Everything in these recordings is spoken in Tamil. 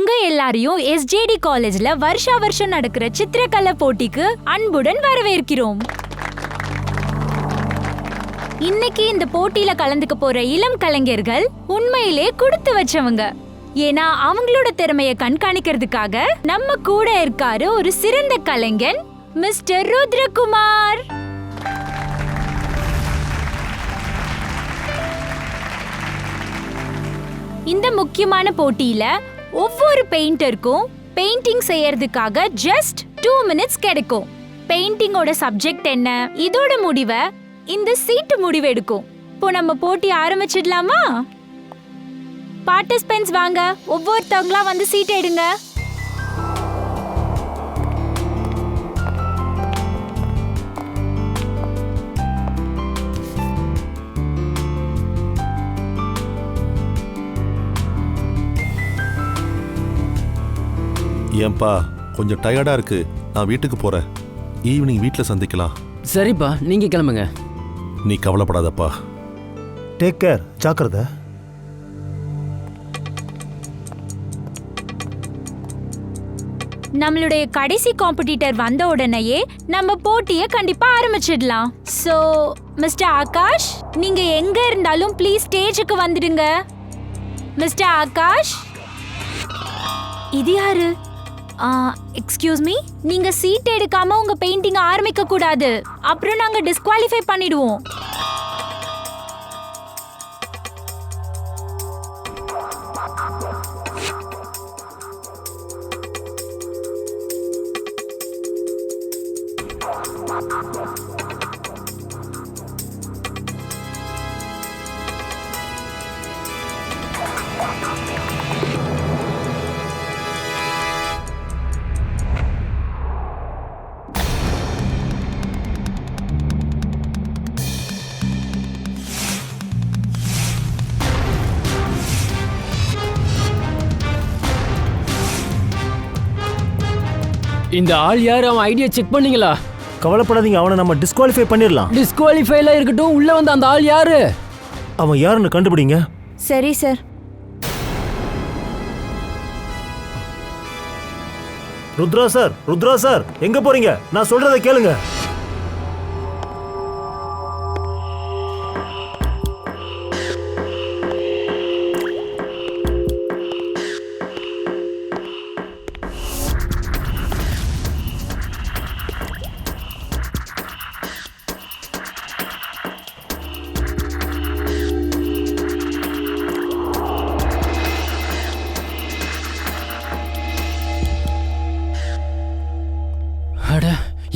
உங்க எல்லாரையும் SJD காலேஜ்ல வருஷா வருஷம் நடக்கிற சித்திரக்கலை போட்டிக்கு அன்புடன் வரவேற்கிறோம். இன்னைக்கு இந்த போட்டியில கலந்துக்க போற இளம் கலைஞர்கள் உண்மையிலே கொடுத்து வச்சவங்க. ஏன்னா அவங்களோட திறமையை கண்காணிக்கிறதுக்காக நம்ம கூட இருக்காரு ஒரு சிறந்த கலைஞன் மிஸ்டர் ருத்ரகுமார். இந்த முக்கியமான போட்டியில ஒவ்வொரு பெயிண்டருக்கும் பெயிண்டிங் செய்யறதுக்காக ஜஸ்ட் 2 மினிட்ஸ் கிடைக்கும். பெயிண்டிங்கோட சப்ஜெக்ட் என்ன, இதோட முடிவை இந்த சீட்டு முடிவெடுக்கும். இப்போ நம்ம போட்டி ஆரம்பிச்சிடலாமா? பார்ட்டிசிபென்ட்ஸ் வாங்க, ஒவ்வொருத்தவங்களா வந்து சீட் எடுங்க. ஏன்பா கொஞ்சம் டயர்டா இருக்கு, நான் வீட்டுக்கு போறேன். ஈவினிங் வீட்டில் சந்திக்கலாம். சரிப்பா, நீங்க கிளம்புங்க. நீ கவலைப்படாதப்பா. டேக் கேர், ஜாக்கிரதை. நம்மளுடைய கடைசி காம்படிட்டர் வந்த உடனேயே நம்ம போட்டியை கண்டிப்பா ஆரம்பிச்சிடலாம். சோ மிஸ்டர் ஆகாஷ், நீங்க எங்க இருந்தாலும் ப்ளீஸ் ஸ்டேஜுக்கு வந்துடுங்க. மிஸ்டர் ஆகாஷ், இது யாரு? எக்ஸ்கியூஸ் மீ, நீங்க சீட் எடுக்காம உங்க பெயிண்டிங் ஆரம்பிக்க கூடாது, அப்புறம் நாங்க டிஸ்குவாலிஃபை பண்ணிடுவோம். இந்த ஆள் யார்? அவன் ஐடியா செக் பண்ணீங்களா? கவலைப்படாதீங்க, அவனை நம்ம டிஸ்குவாலிஃபை பண்ணிடலாம். டிஸ்குவாலிஃபைல இருக்கட்டும், உள்ள வந்த அந்த ஆள் யாரு? அவன் யாருன்னு கண்டுபிடிங்க. சரி sir. Rudra sir, Rudra sir, எங்க போறீங்க? நான் சொல்றதை கேளுங்க.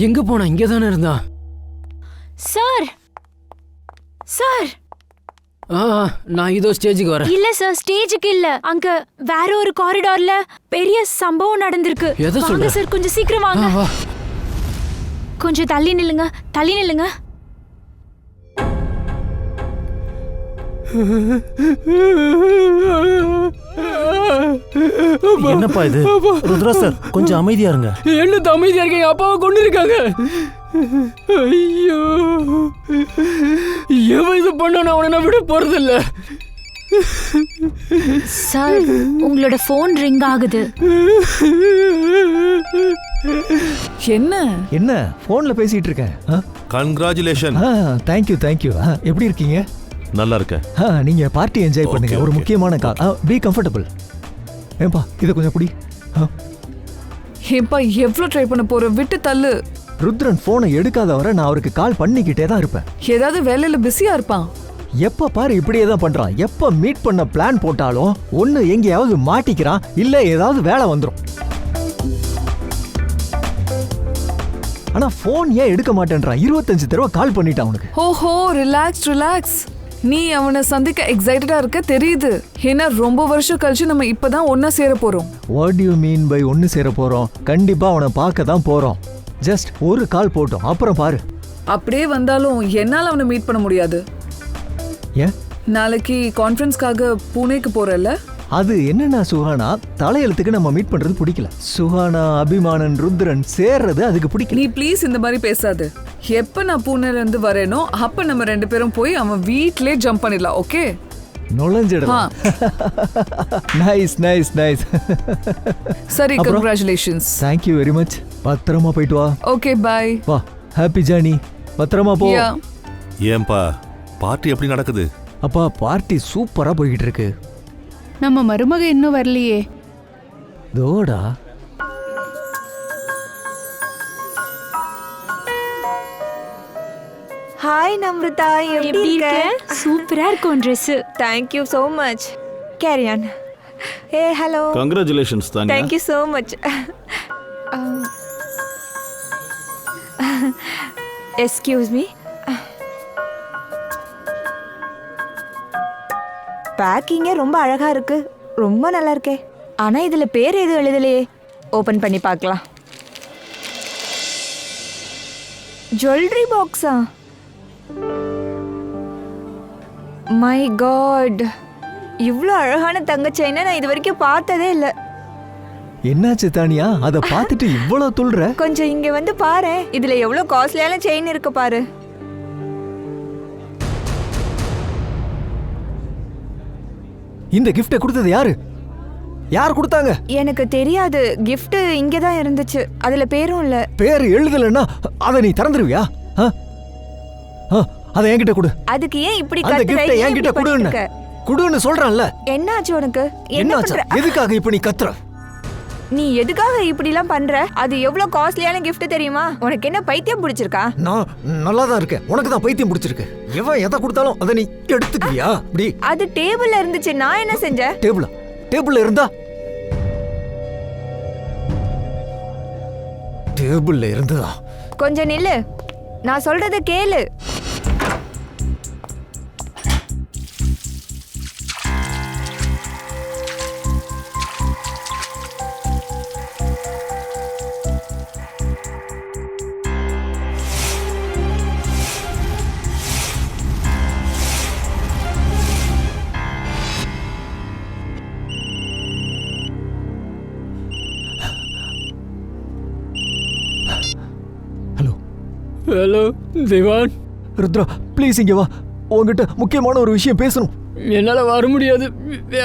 எங்க போனா? இங்க தானே இருந்தான். சார் சார், நான் இதோ ஸ்டேஜுக்கு வரேன். இல்ல சார், ஸ்டேஜுக்கு இல்ல, அங்க வேற ஒரு காரிடார்ல பெரிய சம்பவம் நடந்திருக்கு. எதை வாங்க சொல்ற? சார், கொஞ்சம் சீக்கிரம் வாங்க. வா. கொஞ்சம் தள்ளி நில்லுங்க, தள்ளி நில்லுங்க. என்னப்பா இது? ருத்ரா சார், கொஞ்சம் அமைதியா இருங்க. என்ன அமைதியா இருக்கீங்க? அப்பாவை கொண்டு இருக்காங்க. ஐயோ, எவன் இது பண்ண அவனை விட போறது இல்ல. சார், உங்களோட போன் ரிங் ஆகுது. என்ன போன்ல பேசிட்டு இருக்கேன்? கங்க்ராச்சுலேஷன். தேங்க்யூ. எப்படி இருக்கீங்க? நல்லா இருக்கேன். நீங்க பார்ட்டி என்ஜாய் பண்ணுங்க. ஒரு முக்கியமான கால். B comfortable. ஏன்பா இதை கொஞ்சம் புடி. ஏன்பா எவ்வளவு ட்ரை பண்ண போற? விட்டு தள்ளு. ருத்ரன் போனை எடுக்காத வரை நான் அவருக்கு கால் பண்ணிக்கிட்டே தான் இருப்பேன். ஏதாவது வேலையில பிஸியா இருப்பான். எப்ப பாரு இப்படியே தான் பண்றான். எப்ப மீட் பண்ண பிளான் போட்டாலும் ஒண்ணு எங்கேயாவது மாட்டிக்கிறான், இல்ல ஏதாவது வேலை வந்துடும். ஆனா போன் ஏன் எடுக்க மாட்டேன்றான்? 25 தடவை கால் பண்ணிட்டான் அவனுக்கு. ஓஹோ, ரிலாக்ஸ். நீ அவனை சந்திக்க எக்ஸைட்டடா இருக்க தெரியுது. ஏன்னா ரொம்ப வருஷம் கழிச்சு நம்ம இப்பதான் ஒன்னா சேர போறோம். வாட் யூ மீன் பை ஒன்னு சேர போறோம்? கண்டிப்பா அவனை பார்க்க தான் போறோம். ஜஸ்ட் ஒரு கால் போட்டோம், அப்புறம் பாரு. அப்படியே வந்தாலும் என்னால அவனை மீட் பண்ண முடியாது. ஏன்? நாளைக்கு கான்ஃபரன்ஸ்க்காக பூனேக்கு போறல்ல? அது என்னன்னா சுஹானா, தலையெழுத்துக்கு நம்ம மீட் பண்றது பிடிக்கல. சுஹானா, அபிமானன், ருத்ரன் சேர்றது அதுக்கு பிடிக்கல. நீ ப்ளீஸ் இந்த மாதிரி பேசாது. எப்ப நான் பூனேல இருந்து வரேனோ அப்ப நம்ம 2 பேரும் போய் அவன் வீட்லயே ஜம்ப் பண்ணிடலாம். ஓகே? நுழைஞ்சிடலாம். Nice nice nice. சரி, அப்புறம்? கங்க்ராச்சுலேஷன்ஸ். Thank you very much. பத்திரமா போயிட்டு வா. Okay, bye. வா, ஹாப்பி ஜர்னி. பத்திரமா போ. யா. ஏன்பா பார்ட்டி எப்படி நடக்குது? அப்பா பார்ட்டி சூப்பரா போய்கிட்டு இருக்கு. நம்ம மருமக இன்னும் வரலையே. தோடா. ஹாய் நம்ருதா, எப்படி இருக்க? சூப்பரா இருக்கும் Dress. Thank you so much. Carry on. Hey hello. Congratulations Tania. Thank you so much. Excuse me. பேக்கிங்கே ரொம்ப அழகா இருக்கு. ரொம்ப நல்லா இருக்கே. ஆனா இதுல பேர் எதுவும் எழுதலையே. ஓபன் பண்ணி பார்க்கலாம். ஜுவல்லரி பாக்ஸா? மை காட், இவ்வளோ அழகான தங்க செயினை நான் இது வரைக்கும் பார்த்ததே இல்லை. என்னாச்சு தானியா, அதை பார்த்துட்டு இவ்வளவு துள்ளுற? கொஞ்சம் இங்க வந்து பாரு, இதுல எவ்வளோ காஸ்ட்லியான செயின் இருக்கு பாரு. இந்த கிஃப்டை கொடுத்தது யாரு? யார் கொடுத்தாங்க? எனக்கு தெரியாது. gift இங்கே தான் இருந்துச்சு. அதுல பேரும் இல்ல. பேர் எழுதலன்னா அதை நீ திறந்துருவியா? அதை என்கிட்ட கொடு. அதுக்கு ஏன் இப்படி அந்த கத்துற? கிஃப்டை ஏன் என்கிட்ட இப்படி கொடுன்னு பண்ணிட்டு இருக்க? கொடுன்னு சொல்றான்ல. என்னாச்சு உனக்கு? என்ன என்னாச்சு? பண்ற? எதுக்காக இப்ப நீ கத்துற? நீ எதுக்காக இப்படிலாம் பண்ற? அது எவ்வளோ காஸ்ட்லியான gift தெரியுமா? உனக்கு என்ன பைத்தியம் பிடிச்சிருக்கா? நான் நல்லா தான் இருக்கேன். உனக்கு தான் பைத்தியம் பிடிச்சிருக்கு. எவன் எதை கொடுத்தாலும் அதை நீ எடுத்துக்கியா? அப்படி அது டேபிள்ல இருந்துச்சு. நான் என்ன செஞ்சேன்? டேபிள்ல இருந்தா? டேபிள்ல இருந்ததா? கொஞ்சம் நில்லு, நான் சொல்றத கேளு. Hello Diwan. ருத்ரா ப்ளீஸ் இங்க வா. உங்ககிட்ட முக்கியமான ஒரு விஷயம் பேசணும். என்னால வர முடியாது.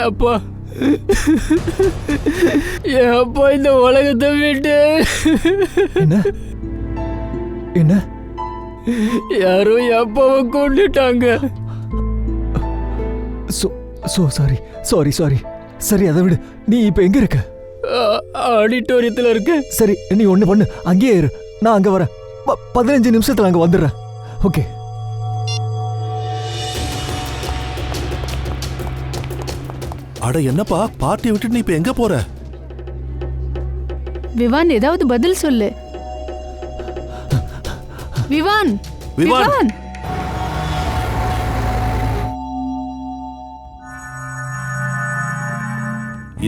அப்பா, என் அப்பா இந்த உலகத்தை விட்டு என்ன என்ன? யாரோ என் அப்பாவை கொண்டுட்டாங்க. சாரி. சரி அதை விடு. நீ இப்ப எங்க இருக்க? ஆடிட்டோரியத்தில் இருக்க. சரி நீ ஒண்ணு பண்ணு, அங்கேயே இரு. நான் அங்க வரேன். 15 நிமிஷத்துல அங்க வந்துடுறேன். ஓகே. அட என்னப்பா பார்ட்டியை விட்டுட்டு நீ இப்ப எங்க போற? விவான், ஏதாவது பதில் சொல்லு. விவான். விவான்.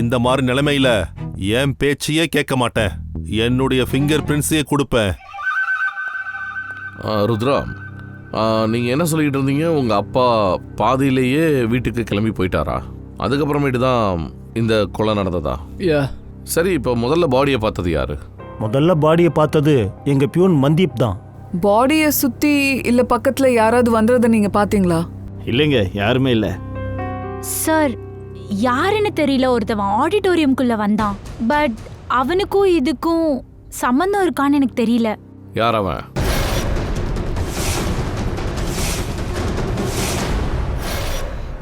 இந்த மாதிரி நிலைமையில என் பேச்சையே கேட்க மாட்டேன். என்னுடைய ஃபிங்கர் பிரிண்ட்ஸையே கொடுப்பேன். ருத்ரா, நீங்கள் என்ன சொல்லிக்கிட்டு இருந்தீங்க? உங்கள் அப்பா பாதியிலேயே வீட்டுக்கு கிளம்பி போயிட்டாரா? அதுக்கப்புறமேட்டு தான் இந்த கொலை நடந்ததா? யா. சரி, இப்போ முதல்ல பாடியை பார்த்தது யாரு? முதல்ல பாடியை பார்த்தது எங்க பியூன் மந்தீப் தான். பாடியை சுத்தி இல்ல பக்கத்துல யாராவது வந்ததை நீங்க பாத்தீங்களா? இல்லைங்க, யாருமே இல்லை. சார், யாருன்னு தெரியல, ஒருத்தவன் ஆடிட்டோரியம்குள்ள வந்தான். பட் அவனுக்கும் இதுக்கும் சம்பந்தம் இருக்கான்னு எனக்கு தெரியல. யார் அவன்?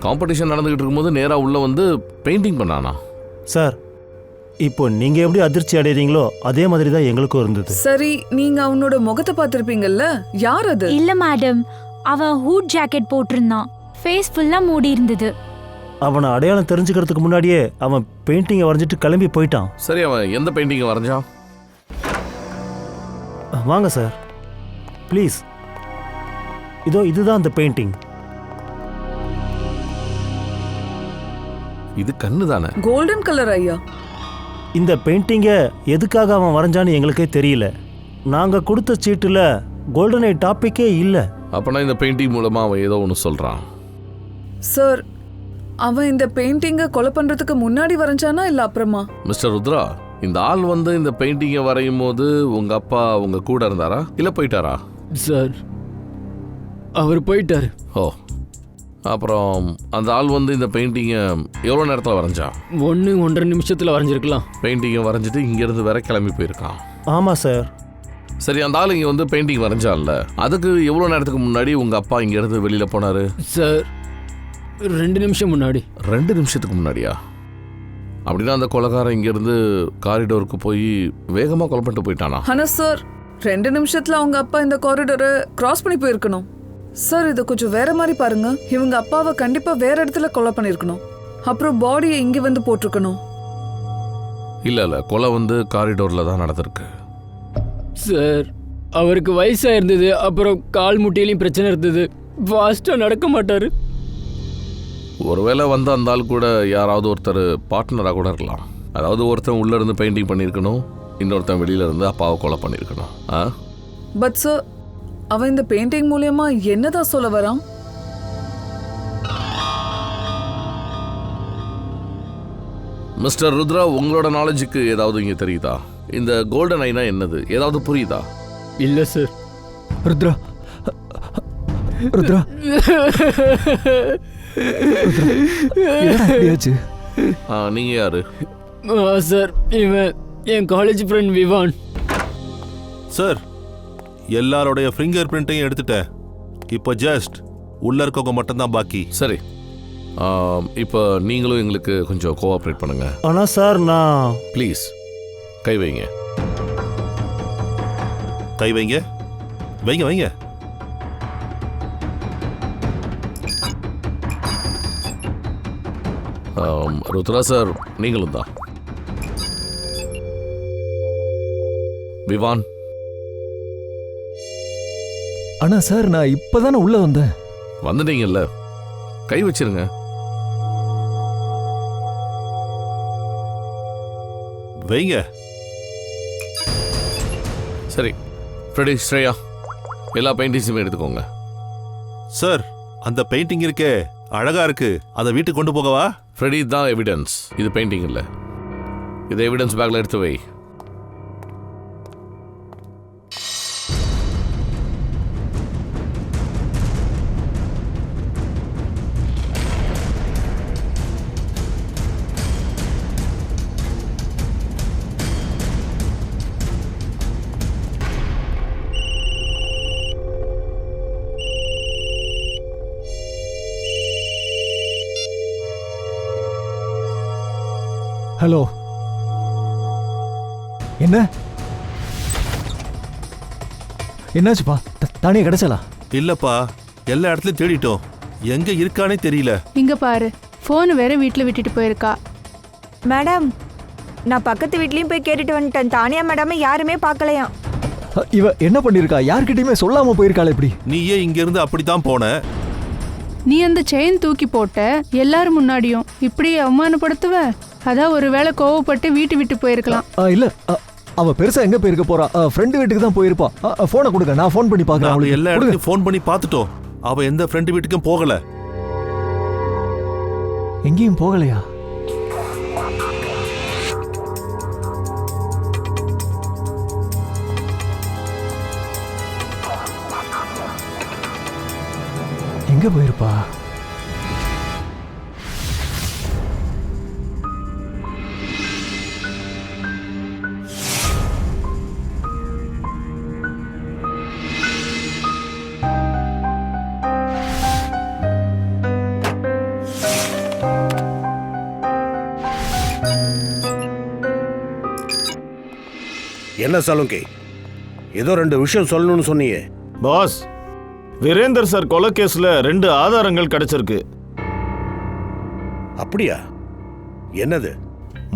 காம்படிஷன் நடந்துகிட்டு இருக்கும்போது நேராக உள்ள வந்து பெயிண்டிங் பண்ணானா? சார், இப்போ நீங்க எப்படி அதிர்ச்சி அடைறீங்களோ அதே மாதிரி தான் எங்களுக்கும் இருந்தது. சரி, நீங்க அவனோட முகத்தை பார்த்திருப்பீங்கல்ல, யார் அது? இல்ல மேடம், அவன் ஹூட் ஜாக்கெட் போட்டிருந்தான். ஃபேஸ் ஃபுல்லா மூடி இருந்தது. அவனை அடையாளம் தெரிஞ்சுக்கிறதுக்கு முன்னாடியே அவன் பெயிண்டிங்கை வரைஞ்சிட்டு கிளம்பி போயிட்டான். சரி, அவன் எந்த பெயிண்டிங்கை வரைஞ்சான்? வாங்க சார், ப்ளீஸ். இதுதான் அந்த பெயிண்டிங். இது கண்ணு தானே? கோல்டன் கலர் ஐயா. இந்த பெயிண்டிங்கை எதுக்காக அவன் வரைஞ்சான்னு எங்களுக்கே தெரியல. நாங்கள் கொடுத்த சீட்டில் கோல்டன் ஐ டாப்பிக்கே இல்லை. அப்போனா இந்த பெயிண்டிங் மூலமாக அவன் ஏதோ ஒன்று சொல்கிறான். சார், அவன் இந்த பெயிண்டிங்கை கொலை பண்றதுக்கு முன்னாடி வரைஞ்சானா இல்ல அப்புறமா? மிஸ்டர் ருத்ரா, இந்த ஆள் வந்து இந்த பெயிண்டிங்கை வரையும் போது உங்க அப்பா உங்க கூட இருந்தாரா இல்ல போயிட்டாரா? சார், அவர் போயிட்டாரு. ஓ, அப்புறம் அந்த ஆள் வந்து இந்த பெயிண்டிங்கை எவ்வளோ நேரத்தில் வரைஞ்சான்? 1-1.5 நிமிஷத்தில் வரைஞ்சிருக்கலாம். பெயிண்டிங்கை வரைஞ்சிட்டு இங்கேருந்து வேற கிளம்பி போயிருக்கான். ஆமாம் சார். சரி, அந்த ஆள் இங்கே வந்து பெயிண்டிங் வரைஞ்சான்ல, அதுக்கு எவ்வளோ நேரத்துக்கு முன்னாடி உங்கள் அப்பா இங்கேருந்து வெளியில் போனார்? சார் 2 நிமிஷம் முன்னாடி. 2 நிமிஷத்துக்கு முன்னாடியா? அப்படின்னா அந்த கொலைகாரன் இங்கேருந்து காரிடோருக்கு போய் வேகமாக கொலை பண்ணிட்டு போயிட்டானா? ஆனா சார் 2 நிமிஷத்துல அவங்க அப்பா இந்த காரிடரை கிராஸ் பண்ணி போயிருக்கணும். சார் இதை கொஞ்சம் வேற மாதிரி பாருங்க. இவங்க அப்பாவை கண்டிப்பா வேற இடத்துல கொலை பண்ணிருக்கணும். அப்புறம் பாடியை இங்க வந்து போட்டிருக்கணும். இல்லை, கொலை வந்து காரிடோரில் தான் நடந்திருக்கு. சார் அவருக்கு வயசாக இருந்தது, அப்புறம் கால் முட்டியிலையும் பிரச்சனை இருந்தது, ஃபாஸ்ட்டாக நடக்க மாட்டார். ஒருவேளை வந்து அந்த ஆள் கூட யாராவது ஒருத்தர் பார்ட்னராக கூட இருக்கலாம். அதாவது ஒருத்தன் உள்ளே இருந்து பெயிண்டிங் பண்ணியிருக்கணும், இன்னொருத்தன் வெளியில இருந்து அப்பாவை கொலை பண்ணியிருக்கணும். பட் சார் அவன் இந்த பெயிண்டிங் மூலியமா என்னதான் சொல்ல வரான்? மிஸ்டர் ருத்ரா, உங்களோட நாலேஜுக்கு ஏதாவது இங்கே தெரியுதா? இந்த கோல்டன் ஐனா என்னது, ஏதாவது புரியுதா? இல்லை சார். ருத்ரா ருத்ரா எப்படியாச்சு? நீங்கள் யாரு? சார் இவன் என் காலேஜ் ஃப்ரெண்ட் விவான். சார், எல்லாரோடைய ஃபிங்கர் பிரிண்ட்டையும் எடுத்துட்டேன். இப்போ ஜஸ்ட் உள்ள இருக்கவங்க மட்டும்தான் பாக்கி. சரி, இப்போ நீங்களும் எங்களுக்கு கொஞ்சம் கோஆப்ரேட் பண்ணுங்க. ஆனால் சார் நான் ப்ளீஸ் கை வைங்க. கை வைங்க, வைங்க வைங்க. ருத்ரா சார், நீங்களும் தான். விவான். ஆனா சார் நான் இப்பதானே உள்ள வந்தேன். வந்துட்டீங்கல்ல, கை வச்சிருங்க. வைங்க. சரி, ஃப்ரெடி, ஸ்ரேயா, எல்லா பெயிண்டிங்ஸுமே எடுத்துக்கோங்க. சார், அந்த பெயிண்டிங் இருக்கே அழகா இருக்கு, அதை வீட்டுக்கு கொண்டு போகவா? ஃப்ரெடி தான் எவிடன்ஸ், இது பெயிண்டிங் இல்லை. இதை எவிடன்ஸ் பேக்கில் எடுத்து வை. ஹலோ, என்னாச்சுப்பா? தானியா கிடைச்சலா? இல்லப்பா, எல்லா இடத்துலயும் தேடிட்டோம், எங்க இருக்கானே தெரியல. இங்க பாரு, போன் வேற வீட்ல விட்டுட்டு போயிருக்கா. மேடம், நான் பக்கத்து வீட்லயும் போய் கேட்டுட்டு வந்துட்டேன். தானியா மேடம் யாருமே பார்க்கலையாம். இவ என்ன பண்ணிருக்கா? யார்கிட்டயுமே சொல்லாம போயிருக்காள். எப்படி நீயே இங்க இருந்து அப்படித்தான் போன? நீ அந்த செயின் தூக்கி போட்ட எல்லாரும் முன்னாடியும் இப்படி அவமானப்படுத்துவ. அதான் ஒருவேளை கோவப்பட்டு வீட்டு விட்டு போயிருக்கலாம். இல்ல, அவ பெருசா எங்க போயிருக்க போறா? ஃப்ரெண்டு வீட்டுக்கு தான் போயிருப்பா. போனை கொடுங்க, நான் ஃபோன் பண்ணி பார்க்கறேன். நாம எல்லா இடத்துலயும் ஃபோன் பண்ணி பார்த்துட்டோம், அவ எந்த ஃப்ரெண்டு வீட்டுக்கும் போகல. எங்கேயும் போகலையா? எங்க போயிருப்பா? என்ன சலுங்கி, ஏதோ 2 விஷயம் சொல்லணும்னு சொன்னியே. பாஸ், வீரேந்தர் சார் கொலை கேஸ்ல 2 ஆதாரங்கள் கிடைச்சிருக்கு. அப்படியா? என்னது?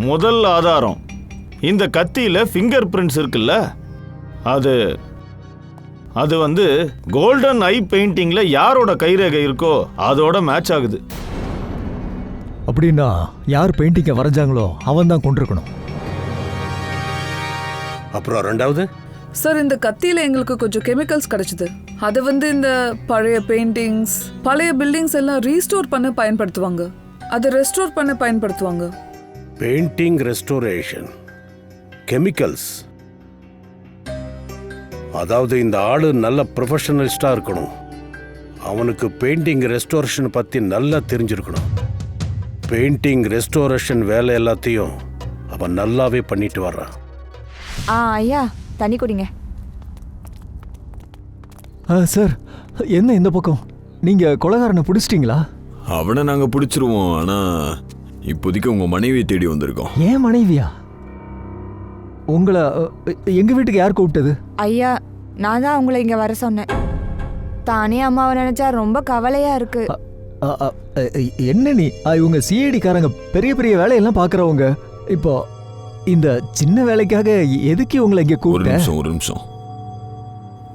முதல் ஆதாரம், இந்த கத்தியில ஃபிங்கர் பிரிண்ட்ஸ் இருக்குல்ல, அது வந்து கோல்டன் ஐ பெயிண்டிங்ல யாரோட கைரேகை இருக்கோ அதோட மேட்ச் ஆகுது. அப்படின்னா யார் பெயிண்டிங்க வரைஞ்சாங்களோ அவன் தான் கொண்டிருக்கணும். அப்புறம் 2வது? சார் இந்த கத்தியில எங்களுக்கு கொஞ்சம் கெமிக்கல்ஸ் கிடைச்சது. அதை வந்து இந்த பழைய பெயிண்டிங்ஸ், பழைய பில்டிங்ஸ் எல்லாம் ரீஸ்டோர் பண்ண பயன்படுத்துவாங்க. அதை ரெஸ்டோர் பண்ண பயன்படுத்துவாங்க. Painting restoration, chemicals. அதாவது இந்த ஆளு நல்ல ப்ரொஃபஷனலிஸ்டா இருக்கணும். அவனுக்கு பெயிண்டிங் ரெஸ்டோரேஷன் பற்றி நல்லா தெரிஞ்சிருக்கணும். பெயிண்டிங் ரெஸ்டோரேஷன் வேலை எல்லாத்தையும் அவன் நல்லாவே பண்ணிட்டு வர்றான். ஐயா தண்ணி குடிங்க. சார், என்ன இந்த பக்கம்? நீங்கள் கொலைகாரனை பிடிச்சிட்டிங்களா? அவனை நாங்கள் பிடிச்சிருவோம். ஆனால் இப்போதைக்கு உங்கள் மனைவியை தேடி வந்திருக்கோம். ஏன் மனைவியா? உங்களை எங்கள் வீட்டுக்கு யார் கூப்பிட்டது? ஐயா நான் தான் உங்களை இங்கே வர சொன்னேன். தானே அம்மாவை நினைச்சா ரொம்ப கவலையா இருக்கு. என்ன நீ? இவங்க சிஐடிக்காரங்க பெரிய பெரிய வேலையெல்லாம் பார்க்குறவங்க. இப்போ இந்த சின்ன வேலைக்காக எதுக்கு உங்களை இங்கே கூப்பிட்டேன்? ஒரு நிமிஷம்.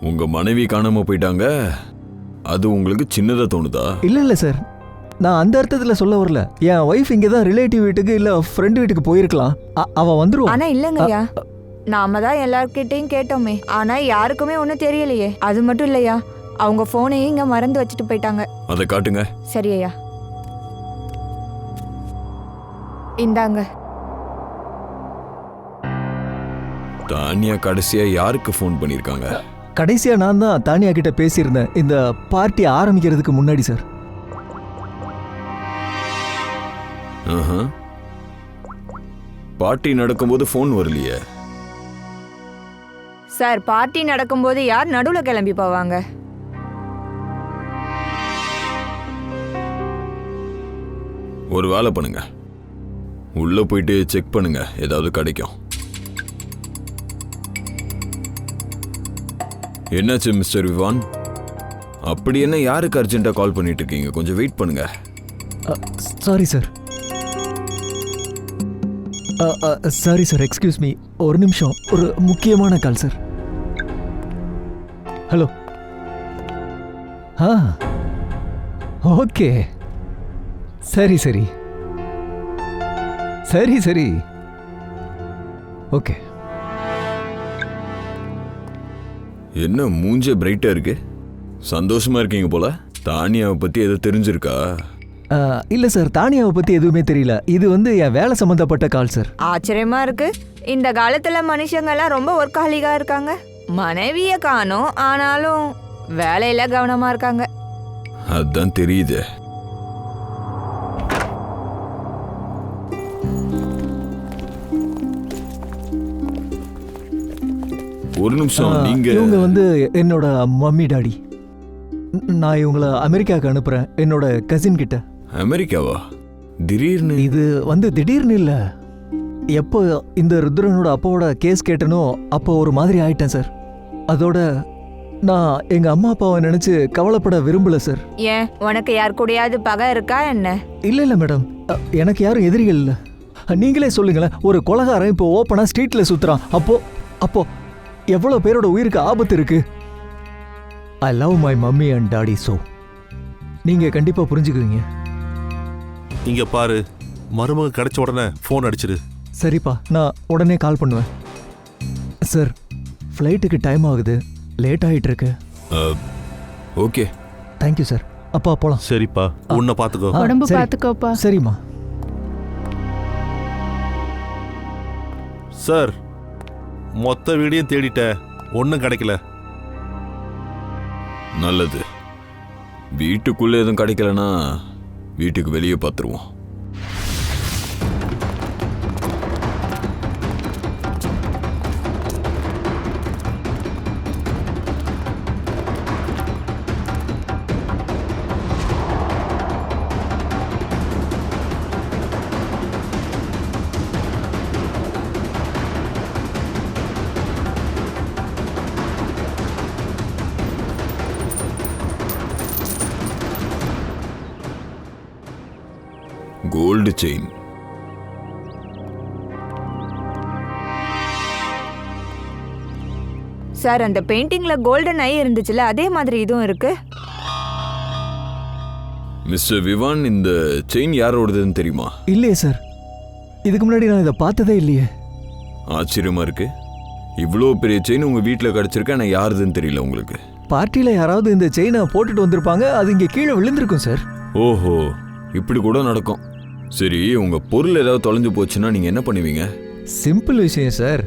உங்கள் மனைவி காணாமல் போயிட்டாங்க, அது உங்களுக்கு சின்னதாக தோணுதா? இல்லை சார், நான் அந்த அர்த்தத்தில் சொல்ல வரல. என் ஒய்ஃப் இங்கே தான் ரிலேட்டிவ் வீட்டுக்கு இல்லை ஃப்ரெண்டு வீட்டுக்கு போயிருக்கலாம். அவன் வந்துருவான். ஆனா இல்லைங்க ஐயா, நாம தான் எல்லார்கிட்டையும் கேட்டோமே, ஆனா யாருக்குமே ஒன்றும் தெரியலையே. அது மட்டும் இல்லையா, அவங்க போனையும் இங்க மறந்து வச்சுட்டு போயிட்டாங்க. அதை காட்டுங்க. சரி ஐயா, இந்தாங்க. தானியா கடைசியா யாருக்கு ஃபோன் பண்ணியிருக்காங்க? கடைசியா நான் தான் தானியா கிட்ட பேசியிருந்தேன், இந்த பார்ட்டி ஆரம்பிக்கிறதுக்கு முன்னாடி சார். பார்ட்டி நடக்கும்போது ஃபோன் வரலையே சார். பார்ட்டி நடக்கும்போது யார் நடுவில் கிளம்பி போவாங்க? ஒரு வேலை பண்ணுங்க, உள்ள போயிட்டு செக் பண்ணுங்க, ஏதாவது கிடைக்கும். என்னாச்சு மிஸ்டர் விவான்? அப்படி என்ன யாருக்கு அர்ஜென்ட்டாக கால் பண்ணிட்டு இருக்கீங்க? கொஞ்சம் வெயிட் பண்ணுங்க. Sorry sir. Sorry sir, excuse me. ஒரு நிமிஷம், ஒரு முக்கியமான கால் சார். ஹலோ. ஓகே, சரி சரி சரி சரி ஓகே. என்ன மூஞ்சே பிரைட்டா இருக்கு? சந்தோஷமா இருக்கீங்க போல. தானியாவை பத்தி எது தெரிஞ்சிருக்கா? இல்ல சார், தானியாவை பத்தி எதுவுமே தெரியல. இது என் வேலை சம்பந்தப்பட்ட கால் சார். ஆச்சரியமா இருக்கு, இந்த காலத்துல மனுஷங்க எல்லாம் ரொம்ப ஒர்க்காலிகா இருக்காங்க. மனைவிய காணோம், ஆனாலும் வேலையில கவனமா இருக்காங்க. அதான் தெரியுது. ஒரு நிமிஷம். நீங்க இவங்க என்னோட மம்மி டாடி. நான் இவங்கள அமெரிக்காவுக்கு அனுப்புறேன், என்னோட கசின் கிட்ட. அமெரிக்காவா? திடீர்னு? இது திடீர்னு இல்ல, எப்போ இந்த ருத்ரனோட அப்பாவோட கேஸ் கேட்டனோ அப்போ ஒரு மாதிரி ஆயிட்டேன் சார். அதோட நான் எங்க அம்மா அப்பாவை நினைச்சு கவலைப்பட விரும்பல சார். ஏன், உனக்கு யார் கூடயாவது பகை இருக்கா என்ன? இல்ல மேடம், எனக்கு யாரும் எதிரிகள் இல்ல. நீங்களே சொல்லுங்களேன், ஒரு கொலைகாரன் இப்போ ஓப்பனா ஸ்ட்ரீட்ல சுத்துறான். அப்போ எவ்வளவு பேரோட உயிருக்கு ஆபத்து இருக்கு. I love my mummy and daddy. So நீங்க கண்டிப்பா புரிஞ்சுக்குவீங்க. இங்க பாரு, மருமக கிடைச்ச உடனே ஃபோன் அடிச்சிரு. சரிப்பா, நான் உடனே கால் பண்ணுவேன். சார், ஃப்ளைட்டுக்கு டைம் ஆகுது, லேட் ஆயிட்டு இருக்கு. Okay, thank you sir. அப்பா போலாம். சரிப்பா, உன்னை பார்த்துக்கோ. உடம்பு பார்த்துக்கோப்பா. சரிம்மா. சார், மொத்த வீடியும் தேடிட்டேன், ஒன்றும் கிடைக்கல. நல்லது. வீட்டுக்குள்ள எதுவும் கிடைக்கலன்னா வீட்டுக்கு வெளியே பார்த்துருவோம். Gold chain. சார், அந்த பெயிண்டிங்ல கோல்டன் ஐ இருந்துச்சுல, அதே மாதிரி இதுவும் இருக்கு. மிஸ்டர் விவான், இந்த செயின் யாரோடதுன்னு தெரியுமா? இல்லையே சார், இதுக்கு முன்னாடி நான் இதை பார்த்ததே இல்லையே. ஆச்சரியமா இருக்கு. இவ்வளோ பெரிய செயின் உங்க வீட்டில் கிடைச்சிருக்கு, ஆனால் யாருதுன்னு தெரியல உங்களுக்கு. பார்ட்டியில் யாராவது இந்த செயினை போட்டுட்டு வந்திருப்பாங்க, அது இங்கே கீழே விழுந்திருக்கும் சார். ஓஹோ, இப்படி கூட நடக்கும். சரி, உங்க பொருள் ஏதாவது தொலைஞ்சு போச்சுன்னா நீங்க என்ன பண்ணுவீங்க? சிம்பிள் விஷயம் சார்.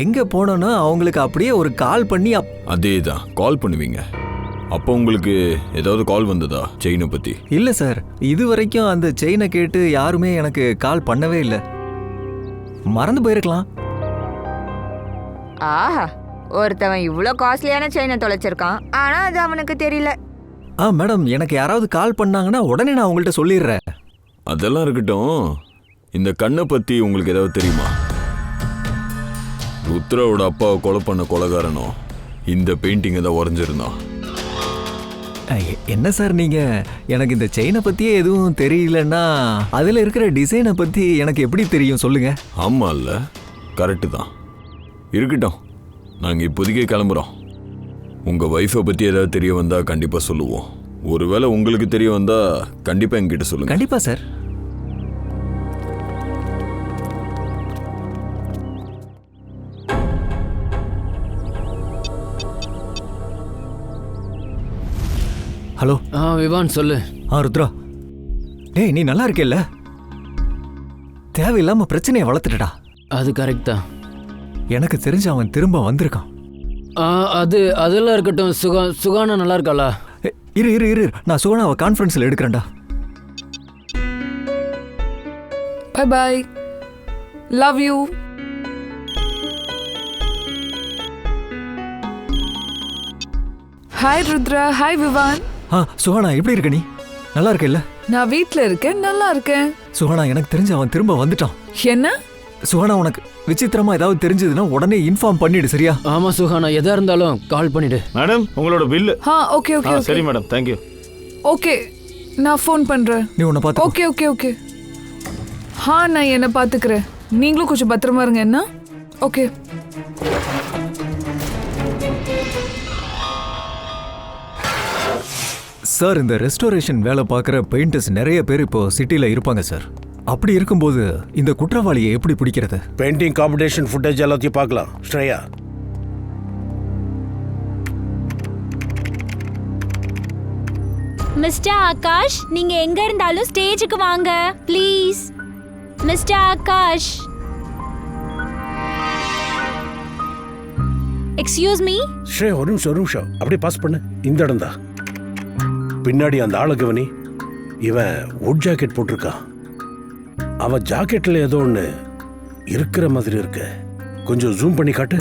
எங்க போனோன்னா அவங்களுக்கு அப்படியே ஒரு கால் பண்ணி அதே தான், கால் பண்ணுவீங்க. அப்போ உங்களுக்கு ஏதாவது கால் வந்ததா செயினை பற்றி? இல்லை சார், இது வரைக்கும் அந்த செயினை கேட்டு யாருமே எனக்கு கால் பண்ணவே இல்லை. மறந்து போயிருக்கலாம். ஆஹா, ஒருத்தவன் இவ்வளோ காஸ்ட்லியான செயினை தொலைச்சிருக்கான், ஆனா அது அவனுக்கு தெரியல. மேடம், எனக்கு யாராவது கால் பண்ணாங்கன்னா உடனே நான் உங்கள்கிட்ட சொல்லிடுறேன். அதெல்லாம் இருக்கட்டும், இந்த கண்ணை பற்றி உங்களுக்கு ஏதாவது தெரியுமா? ருத்ராவோட அப்பாவை கொலை பண்ண கொலைகாரனும் இந்த பெயிண்டிங்கை தான் உறைஞ்சிருந்தான். என்ன சார் நீங்க, எனக்கு இந்த செயினை பத்தியே எதுவும் தெரியலன்னா அதுல இருக்கிற டிசைனை பத்தி எனக்கு எப்படி தெரியும் சொல்லுங்க. ஆமா இல்ல, கரெக்டு தான். இருக்கட்டும், நாங்கள் இப்போதைக்கே கிளம்புறோம். உங்கள் ஒய்ஃபை பற்றி ஏதாவது தெரிய வந்தால் கண்டிப்பாக சொல்லுவோம். ஒருவேளை உங்களுக்கு தெரிய வந்தால் கண்டிப்பாக எங்ககிட்ட சொல்லுங்கள். கண்டிப்பாக சார். ஹலோ. விவான் சொல்லு. ருத்ரா, டேய் நீ நல்லா இருக்கேல்ல? தேவையில்லாம பிரச்சனையை வளர்த்துட்டடா. அது கரெக்ட் தான். எனக்கு தெரிஞ்சு அவன் திரும்ப வந்திருக்கான். அதெல்லாம் இருக்கட்டும். சுகானா நல்லா இருக்காளா? இரு, நான் சுகானாவை கான்ஃபரன்ஸில் எடுக்கிறேன்டா. Bye bye, love you. Hi Rudra. Hi Vivaan. Suhana எப்படி இருக்க? நீ நல்லா இருக்கேல்ல? நான் வீட்டில் இருக்கேன், நல்லா இருக்கேன். சுகானா, எனக்கு தெரிஞ்சு அவன் திரும்ப வந்துட்டான். என்ன? சுகானா, உனக்கு விசித்திரமா ஏதாவது தெரிஞ்சதுன்னா உடனே இன்ஃபார்ம் பண்ணிடு, சரியா? ஆமா சுகானா, எதா இருந்தாலும் கால் பண்ணிடு. மேடம், உங்களோட பில்லு. Okay okay. சரி மேடம், தேங்க்யூ. ஓகே, நான் ஃபோன் பண்றேன். நீ உன்னை பார்த்து. Okay okay okay. நான் என்ன பார்த்துக்கிறேன். நீங்களும் கொஞ்சம் பத்திரமா இருங்க. என்ன? ஓகே. சார், இந்த ரெஸ்டோரேஷன் வேலை பார்க்குற பெயிண்டர்ஸ் நிறைய பேர் இப்போ சிட்டியில் இருப்பாங்க சார். அப்படி இருக்கும்போது இந்த குற்றவாளியை எப்படி பிடிக்கிறது? பெயிண்டிங் காம்படிஷன் ஃபுட்டேஜ் எல்லாத்தையும் பார்க்கலாம். ஸ்ரேயா, மிஸ்டர் ஆகாஷ், நீங்க எங்க இருந்தாலும் ஸ்டேஜுக்கு வாங்க please. Mister Akash, excuse me. Shreya, ஒரு நிமிஷம் அப்படியே பாஸ் பண்ணு. இந்த இடம் தான். பின்னாடி அந்த ஆளுகவனி, இவன் வுட் ஜாக்கெட் போட்டிருக்கான். அவன் ஜாக்கெட்ல ஏதோ ஒன்று இருக்கிற மாதிரி இருக்கு. கொஞ்சம் ஜூம் பண்ணி காட்டு.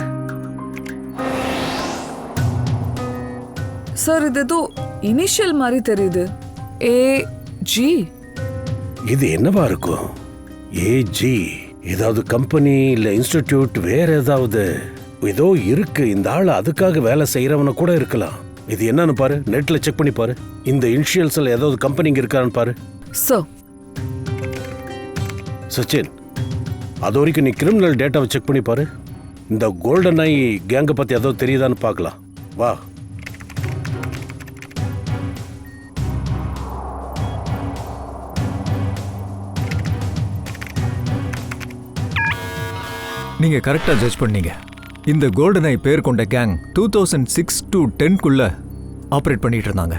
சார், இது ஏதோ இனிஷியல் மாதிரி தெரியுது. AG. இது என்னவா இருக்கும்? AG ஏதாவது கம்பெனி இல்ல இன்ஸ்டிடியூட், வேற ஏதாவது ஏதோ இருக்கு. இந்த ஆள் அதுக்காக வேலை செய்யறவன கூட இருக்கலாம். இது என்னன்னு பாரு, நெட்ல செக் பண்ணி பாரு. இந்த இனிஷியல்ஸ்ல ஏதாவது கம்பெனிங்க இருக்கான்னு பாரு. சார், சச்சின், அது வரைக்கும் நீ கிரிமினல் டேட்டாவை செக் பண்ணி பாரு. இந்த கோல்டன் ஐ கேங்கை பத்தி ஏதாவது தெரியுதான்னு பார்க்கலாம். வா. நீங்க கரெக்டா ஜட்ஜ் பண்ணீங்க. இந்த கோல்டன் ஐ பேர் கொண்ட கேங் 2006 to 10 ஆப்ரேட் பண்ணிட்டு இருந்தாங்க.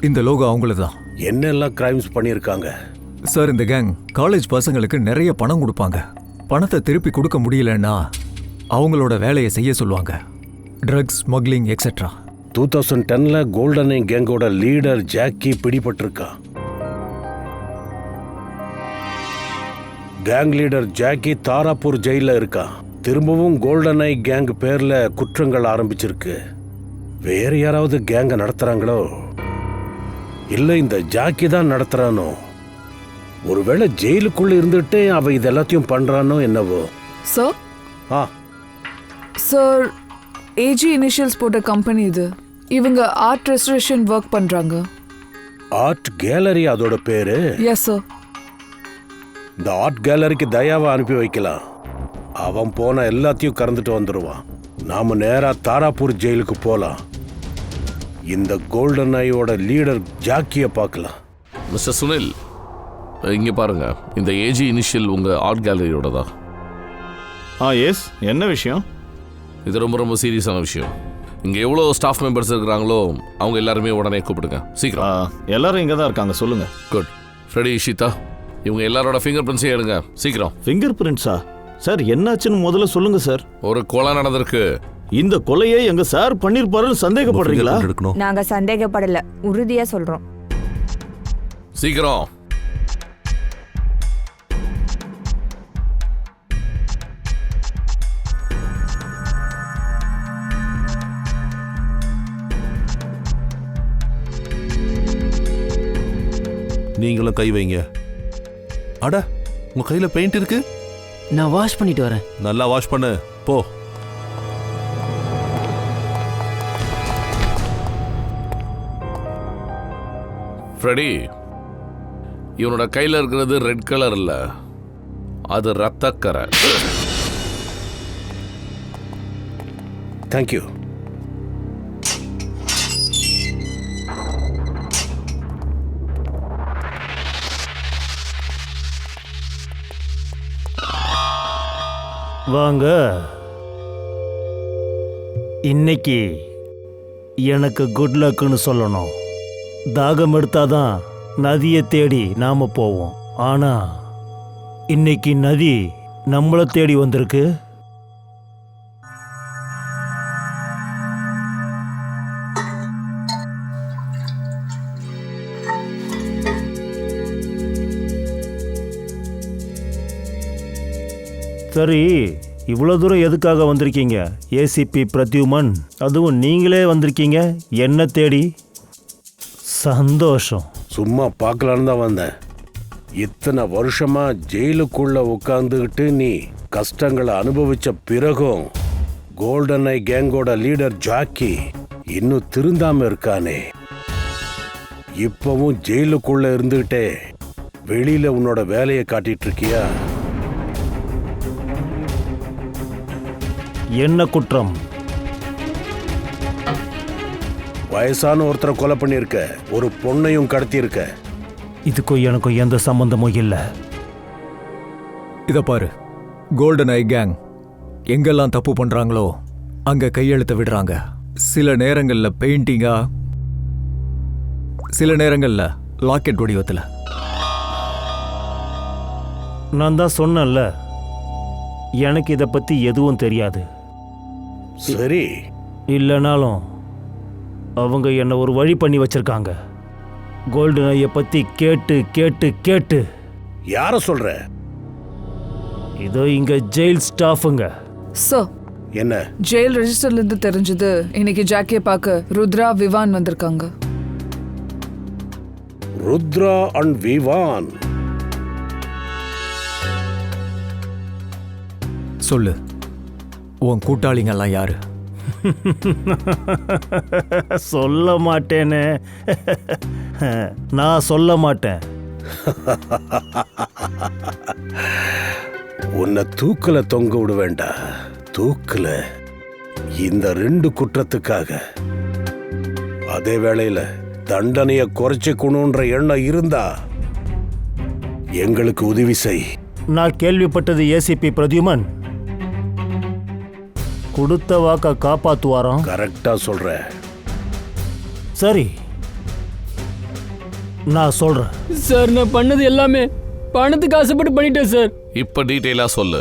இந்த லோகோ அவங்களது தான். என்னெல்லாம் கிரைம்ஸ் பண்ணியிருக்காங்க சார்? இந்த கேங் காலேஜ் பசங்களுக்கு நிறைய பணம் கொடுப்பாங்க. பணத்தை திருப்பி கொடுக்க முடியலன்னா அவங்களோட வேலையை செய்ய சொல்லுவாங்க. Drugs, smuggling etcetera. 2010 golden eye கேங்கோட லீடர் ஜாக்கி பிடிபட்டிருக்கா. கேங் லீடர் ஜாக்கி தாராப்பூர் ஜெயில இருக்கா. திரும்பவும் கோல்டன் ஐ கேங் பேர்ல குற்றங்கள் ஆரம்பிச்சிருக்கு. வேற யாராவது கேங்க நடத்துறாங்களோ இல்ல இந்த ஜாக்கி தான் நடத்துறானோ? ஒருவேளை ஜெயிலுக்குள்ள இருந்துட்டு அவ இது எல்லாத்தையும் பண்றானோ என்னவோ. சார், சார், AG இனிஷியல்ஸ் போட்ட கம்பெனி இது. இவங்க ஆர்ட் ரெஸ்டரேஷன் ஒர்க் பண்றாங்க. ஆர்ட் கேலரி அதோட பேரு? Yes sir. இந்த ஆர்ட் கேலரிக்கு தயாவை அனுப்பி வைக்கலாம். அவன் போன எல்லாத்தையும் கறந்துட்டு வந்துடுவான். நாம நேரா தாராப்பூர் ஜெயிலுக்கு போலாம். இந்த கோல்டன் ஐயோட லீடர் ஜாக்கிய பார்க்கலாம். மிஸ்டர் சுனில், இங்க பாருங்க, இந்த AG இனிஷியல் உங்க ஆர்ட் கேலரியோட தான். எஸ். என்ன விஷயம்? இது ரொம்ப ரொம்ப சீரியஸான விஷயம். இங்க எவ்வளோ ஸ்டாஃப் மெம்பர்ஸ் இருக்கிறாங்களோ அவங்க எல்லாருமே உடனே கூப்பிடுங்க, சீக்கிரம். எல்லாரும் இங்கே தான் இருக்காங்க, சொல்லுங்க. குட். ஃப்ரெடி, ஷீதா, இவங்க எல்லாரோட ஃபிங்கர் பிரிண்ட்ஸே எடுங்க, சீக்கிரம். ஃபிங்கர் பிரிண்ட்ஸா? சார், என்னாச்சுன்னு முதல்ல சொல்லுங்க சார். ஒரு கொலை நடந்திருக்கு. இந்த கொலையை எங்க சார் பண்ணிருப்பாருன்னு சந்தேகப்படுறீங்களா? எடுக்கணும். நாங்க சந்தேகப்படல, உறுதியா சொல்றோம். சீக்கிரம். நீங்களும் கை வைங்க. அட, உங்க கையில பெயிண்ட் இருக்கு. நான் வாஷ் பண்ணிட்டு வரேன். நல்லா வாஷ் பண்ணு போ. ஃப்ரெடி, இவனோட கையில் இருக்கிறது ரெட் கலர் இல்ல, அது ரத்தக்கரை. தேங்க்யூ. வாங்க. இன்னைக்கு எனக்கு குட் லக்குன்னு சொல்லணும். தாகம் எடுத்தாதான் நதியை தேடி நாம போவோம். ஆனா இன்னைக்கு நதி நம்மளை தேடி வந்திருக்கு. சரி, இவ்வளோ தூரம் எதுக்காக வந்திருக்கீங்க ஏசிபி பிரத்யுமன்? அதுவும் நீங்களே வந்திருக்கீங்க என்ன தேடி? சந்தோஷம். சும்மா பார்க்கலான்னு தான் வந்தேன். இத்தனை வருஷமா ஜெயிலுக்குள்ள உட்காந்துக்கிட்டு நீ கஷ்டங்களை அனுபவிச்ச பிறகும் கோல்டன் ஐ கேங்கோட லீடர் ஜாக்கி இன்னும் திருந்தாம இருக்கானே. இப்பவும் ஜெயிலுக்குள்ள இருந்துகிட்டே வெளியில உன்னோட வேலையை காட்டிட்டு இருக்கியா? என்ன குற்றம்? வயசான ஒருத்தரை கொலை பண்ணியிருக்க, ஒரு பொண்ணையும் கடத்தியிருக்க. இதுக்கும் எனக்கும் எந்த சம்பந்தமும் இல்லை. இதை பாரு, கோல்டன் ஐ கேங் எங்கெல்லாம் தப்பு பண்றாங்களோ அங்க கையெழுத்த விடுறாங்க. சில நேரங்கள்ல பெயிண்டிங்கா, சில நேரங்கள்ல லாக்கெட் வடிவத்தில். நான் தான் சொன்னேன்ல, எனக்கு இதை பத்தி எதுவும் தெரியாது. சரி, இல்லைனாலும் அவங்க என்னை ஒரு வழி பண்ணி வச்சிருக்காங்க. கோல்டன் ஐயை பத்தி கேட்டு கேட்டு கேட்டு. யார சொல்ற? இதோ இங்க ஜெயில் ஸ்டாஃபுங்க. சார், என்ன? ஜெயில் ரெஜிஸ்டர்ல இருந்து தெரிஞ்சது இன்னைக்கு ஜாக்கியை பார்க்க ருத்ரா விவான் வந்திருக்காங்க. ருத்ரா அண்ட் விவான்? சொல்லு, உன் கூட்டாளிங்கெல்லாம் யாரு? சொல்ல மாட்டேனே. நான் சொல்ல மாட்டேன். உன்னை தூக்கல தொங்க விட வேண்டாம். தூக்கல இந்த 2 குற்றத்துக்காக. அதே வேளையில தண்டனைய குறைச்சிக்கணும்ன்ற எண்ணம் இருந்தா எங்களுக்கு உதவி செய். நான் கேள்விப்பட்டது ஏசிபி பிரத்யுமன் கொடுத்த வாக்க காப்பாத்துவாராம். கரெக்டா சொல்ற. சரி, நான் சொல்றேன். சார், நான் பண்ணது எல்லாமே பணத்துக்கு ஆசைப்பட்டு பண்ணிட்டேன் சார். இப்ப டீட்டெயிலா சொல்லு.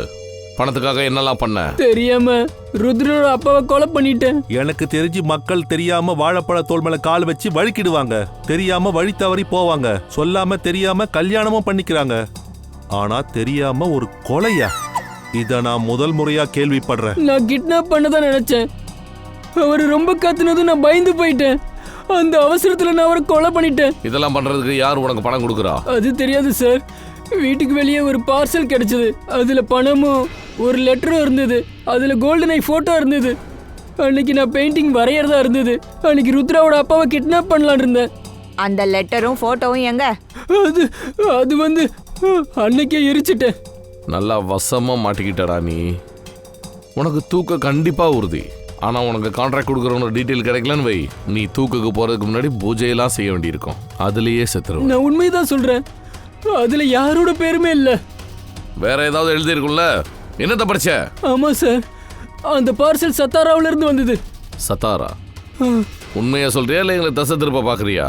பணத்துக்காக என்னெல்லாம் பண்ண? தெரியாம ருத்ரோட அப்பாவை கொலை பண்ணிட்டேன். எனக்கு தெரிஞ்சு மக்கள் தெரியாம வாழைப்பழ தோல் மேல கால் வச்சு வழுக்கிடுவாங்க, தெரியாம வழி தவறி போவாங்க, சொல்லாம தெரியாம கல்யாணமும் பண்ணிக்கிறாங்க. ஆனா தெரியாம ஒரு கொலையா? இத நான் முதல் முறையா கேள்விப்படுறேன். நான் கிட்னாப் பண்ணதான் நினைச்சேன். அவர் ரொம்ப கத்துனதும் நான் பயந்து போயிட்டேன். அந்த அவசரத்துல நான் அவரை கொலை பண்ணிட்டேன். இதெல்லாம் பண்றதுக்கு யார் உனக்கு பணம் கொடுக்குறா? அது தெரியாது சார். வீட்டுக்கு வெளியே ஒரு பார்சல் கிடைச்சது. அதுல பணமும் ஒரு லெட்டரும் இருந்தது. அதுல கோல்டன் ஐ போட்டோ இருந்தது. அன்னைக்கு நான் பெயிண்டிங் வரையறதா இருந்தது. அன்னைக்கு ருத்ராவோட அப்பாவை கிட்னாப் பண்ணலான் இருந்தேன். அந்த லெட்டரும் போட்டோவும் எங்க? அது வந்து அன்னைக்கே எரிச்சிட்டேன். நல்லா வசமா மாட்டிக்கிட்டடா நீ. உனக்கு தூக்க கண்டிப்பா உறுதி. ஆனா உனக்கு கான்ட்ராக்ட் கொடுக்குறவனோட டீட்டெயில் கிடைக்கலன்னு வை, நீ தூக்குக்கு போறதுக்கு முன்னாடி பூஜையெல்லாம் செய்ய வேண்டியிருக்கும். அதுலயே செத்துருவோம். நான் உண்மைதான் சொல்றேன். அதுல யாரோட பேருமே இல்ல. வேற ஏதாவது எழுதியிருக்கும்ல? என்னத்த படிச்ச? ஆமா சார், அந்த பார்சல் சத்தாராவுல இருந்து வந்தது. சத்தாரா? உண்மையா சொல்றியா இல்ல எங்களை தசை திருப்ப பாக்குறியா?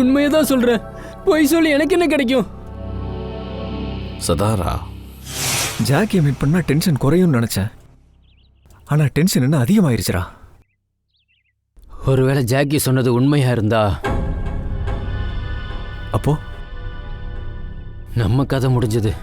உண்மையதான் சொல்றேன். பொய் சொல்லி எனக்கு என்ன கிடைக்கும்? சதாரா, ஜாக்கியை மீட் பண்ணா டென்ஷன் குறையும்னு நினைச்சேன். ஆனா டென்ஷன் என்ன அதிகமாயிருச்சுடா. ஒருவேளை ஜாக்கி சொன்னது உண்மையா இருந்தா அப்போ நம்ம கதை முடிஞ்சது.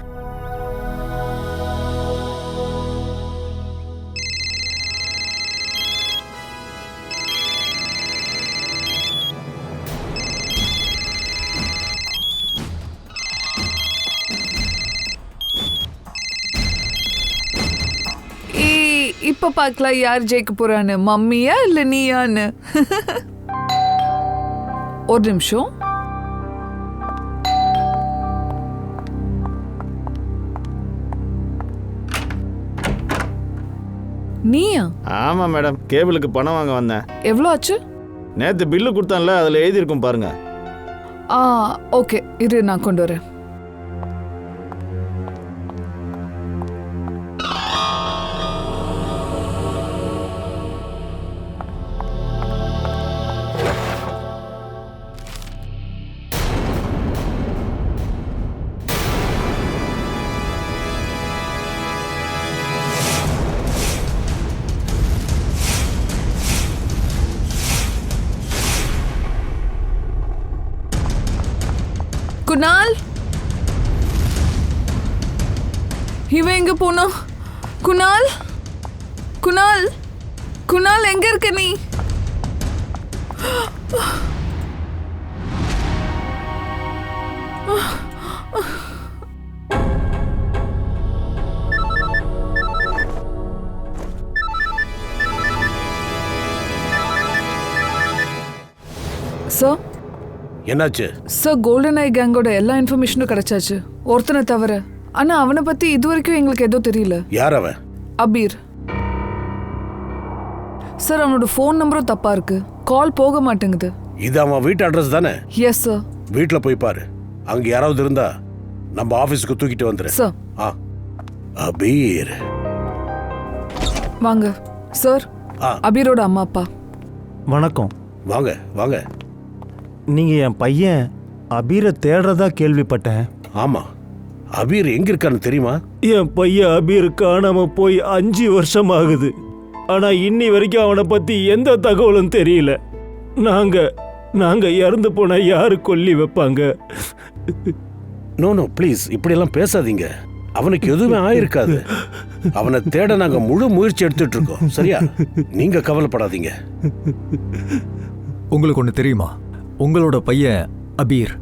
இப்ப பார்க்கலாம் யார் ஜெயிக்க போறான்னு, மம்மியா இல்ல நீயான்னு. ஒரு நிமிஷம். நீயா? ஆமா மேடம், கேபிளுக்கு பணம் வாங்க வந்தேன். எவ்வளோ ஆச்சு? நேத்து பில்லு கொடுத்தான்ல, அதுல எழுதியிருக்கும் பாருங்க. ஓகே, இரு நான் கொண்டு வரேன். குணால், இவன் எங்க போனா? குணால், குணால், குணால் எங்க இருக்க நீ? சார், என்னாச்சு? சார், கோல்டன் ஐ கேங்கோட எல்லா இன்ஃபர்மேஷனும் கிடைச்சாச்சு, ஒருத்தனை தவிர. ஆனா அவனை பத்தி இது வரைக்கும் எங்களுக்கு எதுவும் தெரியல. யார் அவன்? அபீர். சார், அவனோட ஃபோன் நம்பரும் தப்பா இருக்கு, கால் போக மாட்டேங்குது. இது அவன் வீட்டு அட்ரஸ் தானே? Yes sir. வீட்டில் போய் பாரு, அங்க யாராவது இருந்தா நம்ம ஆபீஸ்க்கு தூக்கிட்டு வந்துரு. சார். அபீர் வாங்க சார். அபீரோட அம்மா அப்பா. வணக்கம். வாங்க வாங்க. நீங்க என் பையன் அபீரை தேடுறதா கேள்விப்பட்டேன். ஆமா, அபீர் எங்க இருக்கான்னு தெரியுமா? என் பையன் அபீர் காணாம போய் 5 வருஷம் ஆகுது. ஆனா இன்னி வரைக்கும் அவனை பத்தி எந்த தகவலும் தெரியல. நாங்க இறந்து போனா யாரு கொல்லி வைப்பாங்க? நோ ப்ளீஸ், இப்படியெல்லாம் பேசாதீங்க. அவனுக்கு எதுவுமே ஆயிருக்காது. அவனை தேட நாங்க முழு முயற்சி எடுத்துட்டு இருக்கோம். சரியா? நீங்க கவலைப்படாதீங்க. உங்களுக்கு ஒன்று தெரியுமா? உங்களோட பையன் அபீர்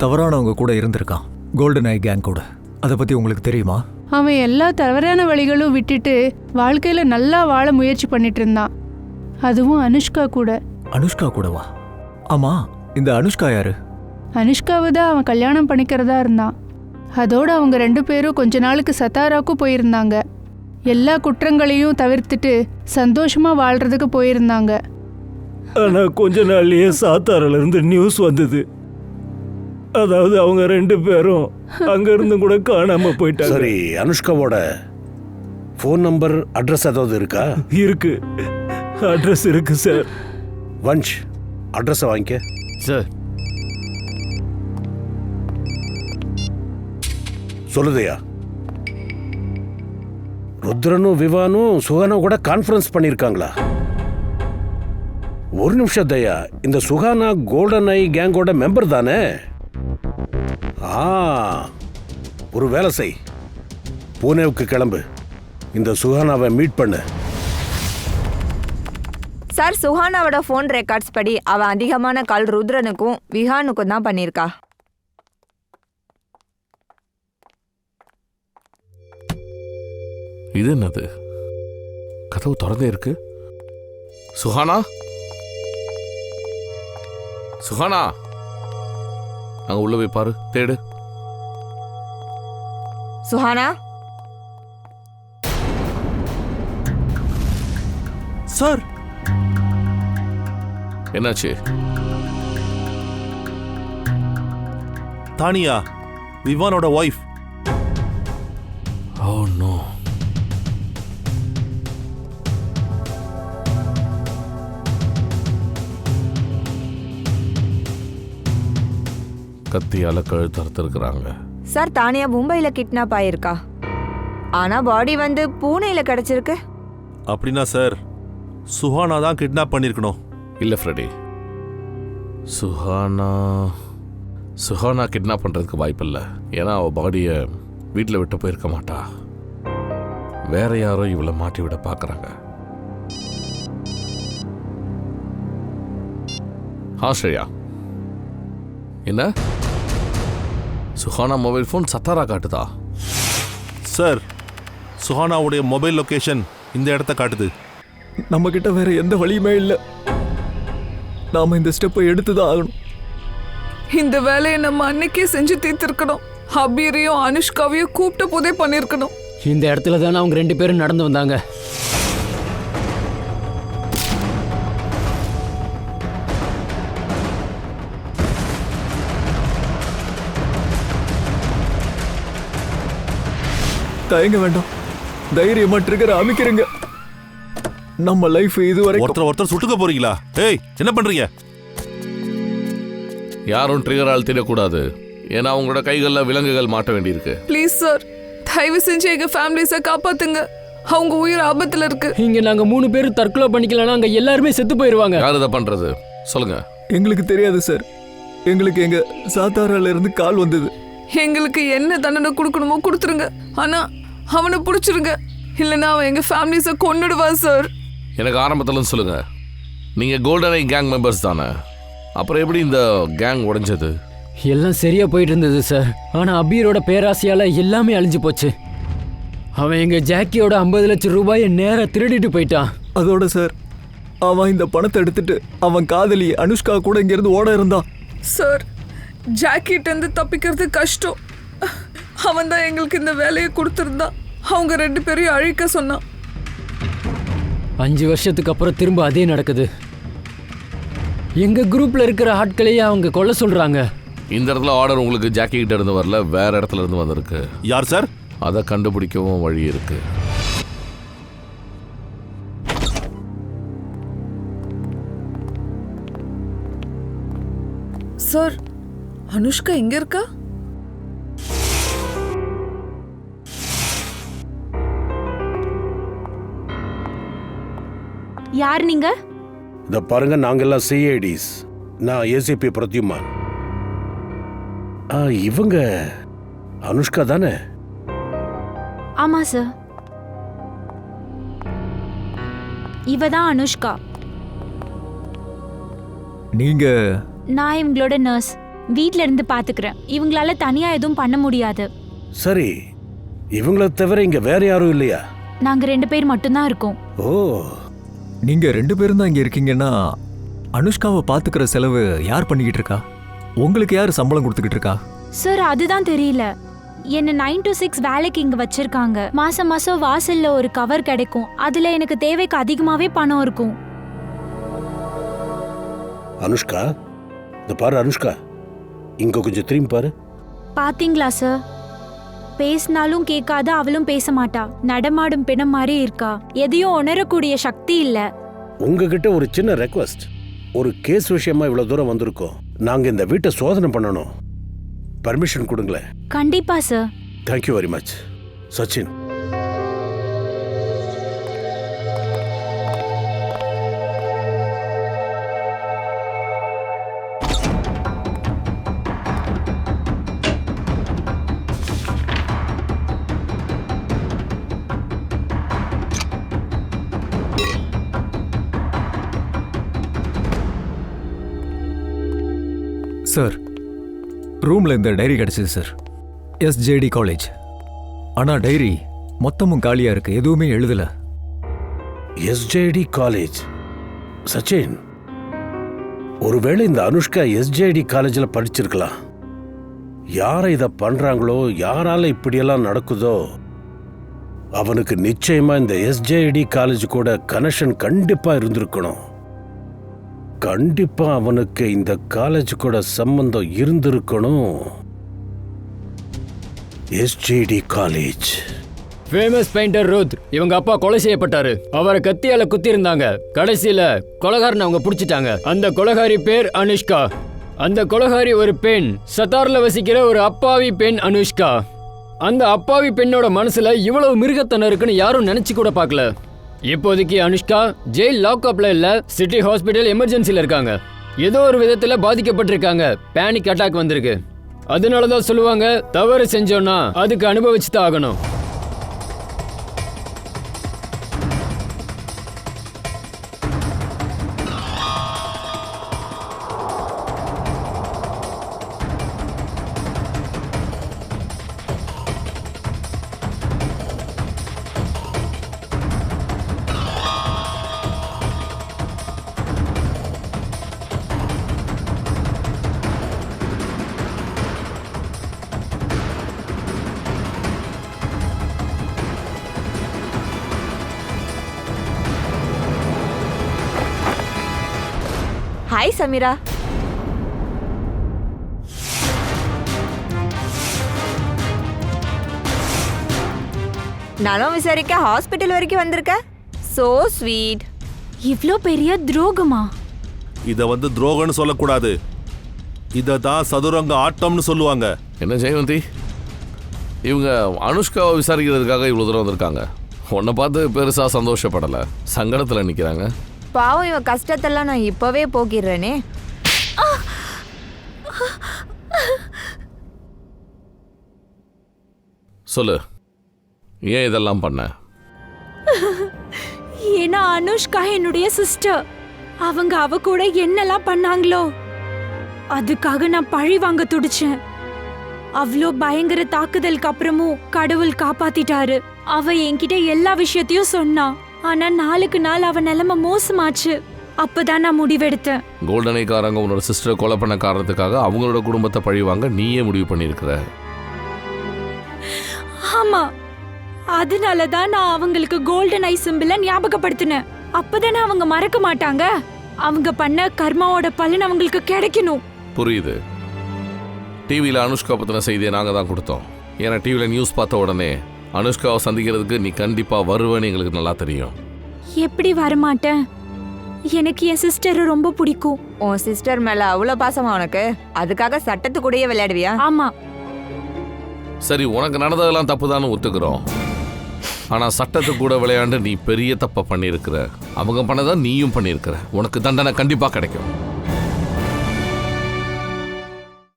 தவறானவங்க கூட இருந்திருக்கான், கோல்டன் ஐ கேங் கூட. அதை பத்தி உங்களுக்கு தெரியுமா? அவன் எல்லா தவறான வழிகளும் விட்டுட்டு வாழ்க்கையில நல்லா வாழ முயற்சி பண்ணிட்டு இருந்தான். அதுவும் அனுஷ்கா கூட. அனுஷ்கா கூடவா? ஆமா, இந்த அனுஷ்கா யாரு? அனுஷ்காவை தான் அவன் கல்யாணம் பண்ணிக்கிறதா இருந்தான். அதோட அவங்க 2 பேரும் கொஞ்ச நாளுக்கு சத்தாராக்கும் போயிருந்தாங்க. எல்லா குற்றங்களையும் தவிர்த்துட்டு சந்தோஷமா வாழ்றதுக்கு போயிருந்தாங்க. ஆனா கொஞ்ச நாள்லயே சாத்தாரில இருந்து நியூஸ் வந்தது. அதாவது அவங்க 2 பேரும் அங்க இருந்து கூட காணாம போயிட்டாங்க. சரி, அனுஷ்காவோட ஃபோன் நம்பர், அட்ரஸ் ஏதாவது இருக்கா? இருக்கு, அட்ரஸ் இருக்கு சார். வன்ஷ், அட்ரஸை வாங்கிக்க. சார். சொல்லுதையா? ருத்ரனும் விவானும் சுகானா கூட கான்ஃபரன்ஸ் பண்ணியிருக்காங்களா? ஒரு நிமிஷம் தயா, இந்த சுகானா கோல்டன் ஐ கேங்கோட மெம்பர் தானே? ஒரு வேலை செய், பூனேவுக்கு கிளம்பு, இந்த சுகானாவை மீட் பண்ணு. சார், சுஹானாவோட ஃபோன் ரெக்கார்ட்ஸ் படி அவன் அதிகமான கால் ருத்ரனுக்கும் விஹானுக்கும் தான் பண்ணியிருக்கா. இது என்னது? கதவு திறந்தே இருக்கு. சுஹானா, சுஹானா, அங்க உள்ள போய் பாரு, தேடு. சுஹானா. சார், என்னாச்சு? தானியா, விவானோட ஒய்ஃப். Oh no. கத்தியால கழுத்து அறுத்திருக்கிறாங்க. சார், தானியா மும்பையில் கிட்னாப் ஆயிருக்கா. ஆனா பாடி வந்து பூனேல கிடைச்சிருக்கு. அப்படின்னா சார் சுஹானா தான் கிட்னாப் பண்ணியிருக்கணும். இல்லை ஃப்ரெடி, சுஹானா கிட்னாப் பண்ணுறதுக்கு வாய்ப்பில்லை. ஏன்னா அவள் பாடியை வீட்டில் விட்டு போயிருக்க மாட்டா. வேற யாரோ இவளை மாட்டி விட பார்க்குறாங்க. ஸ்ரேயா, என்ன சுஹானா மொபைல் ஃபோன் சத்தாரா காட்டுதா? சார், சுஹானாவுடைய மொபைல் லொகேஷன் இந்த இடத்த காட்டுது. நம்ம கிட்ட வேற எந்த வழியுமே இல்லை. நாம இந்த ஸ்டெப்பை எடுத்துதான் ஆகணும். இந்த வேலையை நம்ம அன்னைக்கே செஞ்சு தீர்த்திருக்கணும். அபீரையும் அனுஷ்காவையும் கூப்பிட்ட போதே பண்ணிருக்கணும். இந்த இடத்துல தானே அவங்க 2 பேரும் நடந்து வந்தாங்க. தயங்க வேண்டாம், தைரியமா ட்ரிகர் அமைக்கிறீங்க. நம்ம லைஃப் இதுவரை ஒருத்தர் சுட்டுக்க போறீங்களா? ஏய், என்ன பண்றீங்க? யாரும் ட்ரிகரால் திடக்கூடாது. ஏன்னா அவங்களோட கைகளில் விலங்குகள் மாட்ட வேண்டியிருக்கு. ப்ளீஸ் சார், தயவு செஞ்சு எங்க ஃபேமிலிஸை காப்பாத்துங்க. அவங்க உயிர் ஆபத்துல இருக்கு. இங்க நாங்க 3 பேரும் தற்கொலை பண்ணிக்கலாம், அங்க எல்லாருமே செத்து போயிருவாங்க. யார் இதை பண்றது சொல்லுங்க. எங்களுக்கு தெரியாது சார். எங்களுக்கு எங்க சாத்தாரால இருந்து கால் வந்தது. எங்களுக்கு என்ன தண்டனை கொடுக்கணுமோ கொடுத்துருங்க. ஆனா அவனை பிடிச்சிருங்க, இல்லைன்னா அவன் எங்க ஃபேமிலிஸை கொன்னுடுவான் சார். எனக்கு ஆரம்பத்தில் சொல்லுங்க, நீங்க கோல்டன் ஐ கேங் மெம்பர்ஸ் தானே? அப்புறம் எப்படி இந்த கேங் உடைஞ்சது? எல்லாம் சரியா போயிட்டு இருந்தது சார். ஆனா அபீரோட பேராசையால எல்லாமே அழிஞ்சு போச்சு. அவன் எங்க ஜாக்கியோட 50 லட்சம் ரூபாயை நேரா திருடிட்டு போயிட்டான். அதோட சார், அவன் இந்த பணத்தை எடுத்துட்டு அவன் காதலி அனுஷ்கா கூட இங்க இருந்து ஓட இருந்தான். சார், ஜாக்கிட்ட இருந்து தப்பிக்கிறது கஷ்டம். அவன் தான் எங்களுக்கு இந்த வேலையை கொடுத்துருந்தான். அவங்க 2 பேரையும் அழிக்க சொன்னான். 5 வருஷத்துக்கு அப்புறம் திரும்ப அதே நடக்குது. எங்க குரூப்ல இருக்கிற ஆட்களையே அவங்க கொல்ல சொல்றாங்க. இந்த இடத்துல ஆர்டர் உங்களுக்கு ஜாக்கி கிட்ட இருந்து வரல, வேற இடத்துல இருந்து வந்திருக்கு. யார் சார்? அதை கண்டுபிடிக்கவும் வழி இருக்கு. சார், அனுஷ்கா எங்க இருக்கா? யார் நீங்க? இத பாருங்க, நாங்கெல்லாம் சிஐடிஸ். நான் ஏசிபி பிரத்யுமான். இவங்க அனுஷ்கா தானே? ஆமா சார், இவ தான் அனுஷ்கா. நீங்க? நான் இவங்களோட நர்ஸ். வீட்ல இருந்து பாத்துக்கிறேன். இவங்களால தனியா எதுவும் பண்ண முடியாது. சரி, இவங்கள தவிர இங்க வேற யாரும் இல்லையா? நாங்க 2 பேர் மட்டும்தான் இருக்கோம். ஓ, நீங்க 2 பேரும் தான் இங்க இருக்கீங்கன்னா அனுஷ்காவை பாத்துக்கிற செலவு யார் பண்ணிக்கிட்டு இருக்கா? உங்களுக்கு யார் சம்பளம் கொடுத்துக்கிட்டு இருக்கா? சார், அதுதான் தெரியல. என்ன 9 to 6 வேலைக்கு இங்க வச்சிருக்காங்க. மாசம் மாசம் வாசல்ல ஒரு கவர் கிடைக்கும். அதுல எனக்கு தேவைக்கு அதிகமாவே பணம் இருக்கும். அனுஷ்கா, இந்த பாரு அனுஷ்கா, இங்க கொஞ்சம் திரும்பி பாரு. பாத்தீங்களா சார்? பேசினாலும் கேட்காத அவளும் பேச மாட்டா. நடமாடும் பிணம் மாதிரி இருக்கா. எதையும் உணரக்கூடிய சக்தி இல்ல. உங்ககிட்ட ஒரு சின்ன ரெக்வஸ்ட். ஒரு கேஸ் விஷயமா இவ்வளவு தூரம் வந்திருக்கோம். நாங்க இந்த வீட்டை சோதனை பண்ணணும். பர்மிஷன் கொடுங்களேன். கண்டிப்பா sir. Thank you very much. Sachin. Sir, ரூம்ல இந்த டைரி கிடைச்சது சார். SJD college. ஆனா டைரி மொத்தமும் காலியா இருக்கு, எதுவுமே எழுதல. SJD college. சச்சின், ஒருவேளை இந்த அனுஷ்கா எஸ்ஜேடி காலேஜில் படிச்சிருக்கலாம். யாரை இதை பண்றாங்களோ, யாரால இப்படியெல்லாம் நடக்குதோ, அவனுக்கு நிச்சயமா இந்த எஸ்ஜேடி காலேஜ் கூட கனெக்ஷன் கண்டிப்பா இருந்திருக்கணும். கண்டிப்பா அவனுக்கு இந்த காலேஜ் கூட சம்பந்தம் இருந்திருக்கணும். SJD college. ஃபேமஸ் பெயிண்டர் ருத்ர், இவங்க அப்பா கொலை செய்யப்பட்டாரு. அவரை கத்தியால குத்தி இருந்தாங்க. கடைசியில கொலைகாரனை அவங்க பிடிச்சிட்டாங்க. அந்த கொலைகாரி பேர் அனுஷ்கா. அந்த கொலைகாரி ஒரு பெண், சத்தார்ல வசிக்கிற ஒரு அப்பாவி பெண் அனுஷ்கா. அந்த அப்பாவி பெண்ணோட மனசுல இவ்வளவு மிருகத்தனம் இருக்குன்னு யாரும் நினைச்சு கூட பார்க்கல. இப்போதைக்கு அனுஷ்கா ஜெயில் லாக்அப்ல இல்ல, சிட்டி ஹாஸ்பிட்டல் எமர்ஜென்சில இருக்காங்க. ஏதோ ஒரு விதத்துல பாதிக்கப்பட்டிருக்காங்க. பேனிக் அட்டாக் வந்திருக்கு. அதனாலதான் சொல்லுவாங்க, தவறு செஞ்சோம்னா அதுக்கு அனுபவிச்சு தான் ஆகணும். ஹாய் சமீரா. நானும் விசாரிக்க ஹாஸ்பிட்டல் வரைக்கும் வந்திருக்க. So sweet. இவ்ளோ பெரிய துரோகமா? இத துரோகம்னு சொல்லக்கூடாது, இத தான் சதுரங்க ஆட்டம்னு சொல்லுவாங்க. என்ன ஜெயவந்தி, இவங்க அனுஷ்காவை விசாரிக்கிறதுக்காக இவ்வளோ தூரம் வந்திருக்காங்க. உன்னை பார்த்து பெருசா சந்தோஷப்படலை, சங்கடத்தில் நிற்கிறாங்க. பாவம், இவன் கஷ்டத்தெல்லாம் நான் இப்பவே போக்கிடுறேனே. சொல்லு, ஏன் இதெல்லாம் பண்ண? ஏன்னா அனுஷ்கா என்னுடைய சிஸ்டர். அவங்க அவ கூட என்னெல்லாம் பண்ணாங்களோ அதுக்காக நான் பழி வாங்க துடிச்சேன். அவ்வளோ பயங்கர தாக்குதலுக்கு அப்புறமும் கடவுள் காப்பாத்திட்டாரு. அவ என்கிட்ட எல்லா விஷயத்தையும் சொன்னா. ஆனா நாளுக்கு நாள் அவ நிலைமை மோசமாச்சு. அப்பதான் நான் முடிவெடுத்தேன். கோல்டனைக்காரங்க உன்னோட சிஸ்டரை கொலை பண்ண காரணத்துக்காக அவங்களோட குடும்பத்தை பழிவாங்க நீயே முடிவு பண்ணியிருக்கிற. ஆமா, அதனாலதான் நான் அவங்களுக்கு கோல்டன் ஐ சிம்பிளை ஞாபகப்படுத்தினேன். அப்பதானே அவங்க மறக்க மாட்டாங்க. அவங்க பண்ண கர்மாவோட பலன் அவங்களுக்கு கிடைக்கணும். புரியுது. டிவியில் அனுஷ்கா பத்தின செய்தியை நாங்கள் தான் கொடுத்தோம். ஏன்னா டிவியில் நியூஸ் பார்த்த உடனே அனுஷ்காவை சந்திக்கிறதுக்கு நீ கண்டிப்பாக வருவேன்னு எங்களுக்கு நல்லா தெரியும். எப்படி வரமாட்டேன்? எனக்கு என் சிஸ்டரை ரொம்ப பிடிக்கும். உன் சிஸ்டர் மேல அவ்வளவு பாசமா உனக்கு? அதுக்காக சட்டத்துக்கூடயே விளையாடுவியா? ஆமா. சரி, உனக்கு நடந்ததெல்லாம் தப்பு தான் ஒத்துக்கிறோம். ஆனால் சட்டத்து கூட விளையாண்டு நீ பெரிய தப்பை பண்ணியிருக்கிற. அவங்க பண்ணதான் நீயும் பண்ணியிருக்கிற. உனக்கு தண்டனை கண்டிப்பாக கிடைக்கும்.